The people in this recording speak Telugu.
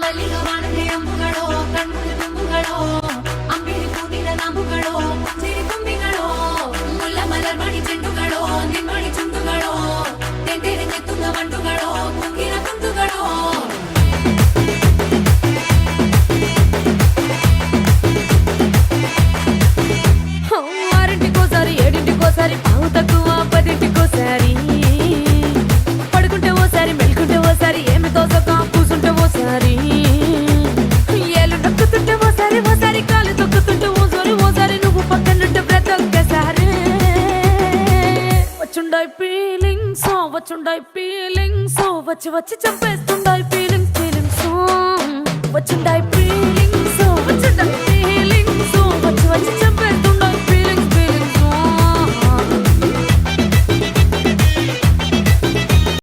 ಕಲ್ಲಿಗ ವಾಣದೆ ಅಂಬುಗಳೋ ಕಣ್ಮುಲ ತುಂಬುಗಳೋ ಅಂಬಿರಿ ಕೂಡಿದ ನಂಬುಗಳೋ ಸಿರಿ ತುಂಬಿಗಳೋ ಮುಲ್ಲ ಮಲರ್ ಮಣಿ ಚೆಂಡುಗಳೋ ನಿಮ್ಮಣಿ ಚುಂಡುಗಳೋ ತೆಂದೆರೆ ನೆತ್ತುಂಗ ಮಂಡುಗಳೋ ಕುಂಗಿನ ಕುಂದುಗಳೋ ఆరింటికోసారి ఏడింటికోసారి పావు తక్కువ పదింటికోసారి పడుకుంటే ఓసారి మెలుకుంటే ఓసారి ఏమి తోసక కూసుంటే ఓసారి ఏళ్ళు నొక్కుతుంటే ఓసారి ఓసారి కాలు తొక్కుతుంటే ఓసారి ఓసారి నువ్వు పక్కనుంటే ప్రతి ఒక్కసారి వచ్చుండాయి ఫీలింగ్స్ వచ్చి వచ్చి చంపేస్తుండాయి ఫీలింగ్స్ వచ్చుండాయి ఫీలింగ్స్ వచ్చుండాయి